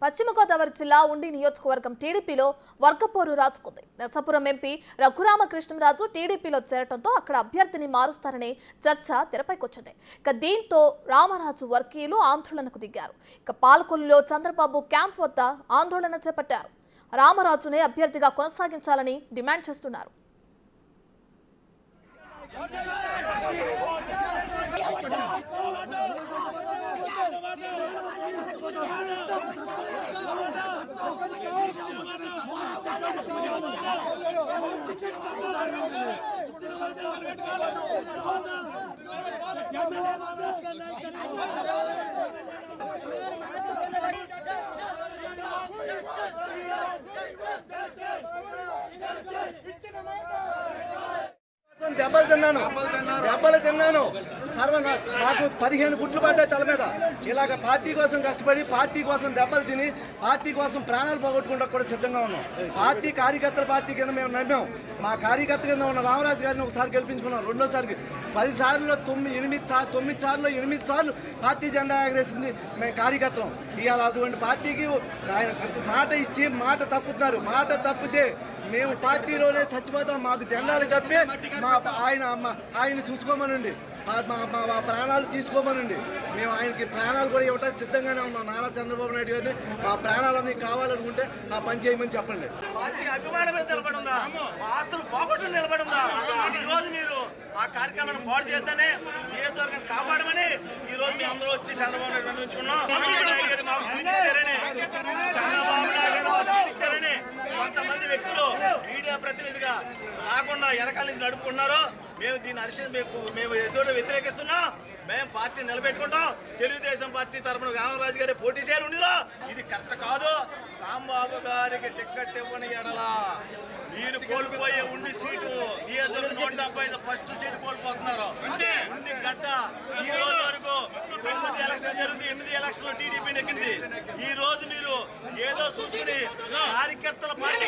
పశ్చిమ గోదావరి జిల్లా ఉండి నియోజకవర్గం టీడీపీలో వర్గపోరు రాజుకుంది. నర్సాపురం ఎంపీ రఘురామకృష్ణరాజు టీడీపీలో చేరడంతో అక్కడ అభ్యర్థిని మారుస్తారనే చర్చ తెరపైకొచ్చింది. దీంతో రామరాజు వర్గీయులు ఆందోళనకు దిగారు. పాలకొల్లులో చంద్రబాబు క్యాంప్ వద్ద ఆందోళన చేపట్టారు. రామరాజునే అభ్యర్థిగా కొనసాగించాలని డిమాండ్ చేస్తున్నారు. దెబ్బలు తిన్నాను నాకు 15 గుట్లు పడ్డాయి తల మీద. ఇలాగ పార్టీ కోసం కష్టపడి పార్టీ కోసం దెబ్బలు తిని పార్టీ కోసం ప్రాణాలు పోగొట్టుకుంటా కూడా సిద్ధంగా ఉన్నాం. పార్టీ కార్యకర్తల పార్టీ కింద మేము నమ్మాం. మా కార్యకర్త కింద ఉన్న రామరాజు గారిని ఒకసారి గెలిపించుకున్నాం. రెండోసారికి 10 సార్లు 9 సార్లు పార్టీ జెండా ఎగరేసింది మేము కార్యకర్తలం. ఇవాళ అటువంటి పార్టీకి ఆయన మాట ఇచ్చి మాట తప్పుతున్నారు. మాట తప్పితే మేము పార్టీలోనే చచ్చిపోతాం. మాకు జెండాలు తప్పి ఆయన చూసుకోమనండి, మా ప్రాణాలు తీసుకోమనండి. మేము ఆయనకి ప్రాణాలు కూడా ఇవ్వడానికి సిద్ధంగానే ఉన్నాం. నారా చంద్రబాబు నాయుడు గారిని మా ప్రాణాలన్నీ కావాలనుకుంటే ఆ పని చేయమని చెప్పండి. పార్టీ అభిమానమే నిలబడుందా, మా ఆస్తులు పోగొట్టు నిలబడుందా? ఈరోజు మీరు ఆ కార్యక్రమాన్ని పాడు చేద్దానే నియోజకవర్గం కాపాడమని ఈరోజు మేము అందరూ వచ్చి చంద్రబాబు నాయుడు నిర్ణయించుకున్నాం. మాకు సీట్ ఇచ్చారని, చంద్రబాబు నాయుడు మాకు సీట్ ఇచ్చారని కొంతమంది వ్యక్తులు మీడియా ప్రతినిధిగా రాకుండా వెనకాల నుంచి నడుపుకున్నారు. మేము దీన్ని మేము ఎదురు వ్యతిరేకిస్తున్నాం. మేము పార్టీ నిలబెట్టుకుంటాం. తెలుగుదేశం పార్టీ తరఫున రామరాజు గారి పోటీ చేయాలి ఉండిలో ఇది కరెక్ట్ కాదు. రాంబాబు గారికి టికెట్ ఇవ్వని ఎడలా మీరు కోల్పోయే ఉండి సీటు నియోజకవర్గం 175 ఫస్ట్ సీటు కోల్పోతున్నారు. ఉండి గడ్డ ఈ రోజు వరకు 9 ఎలక్షన్ జరిగింది. 8 ఎలక్షన్లో టీడీపీ నెక్కింది. ఈ రోజు మీరు ఏదో చూసుకుని కార్యకర్తల పార్టీ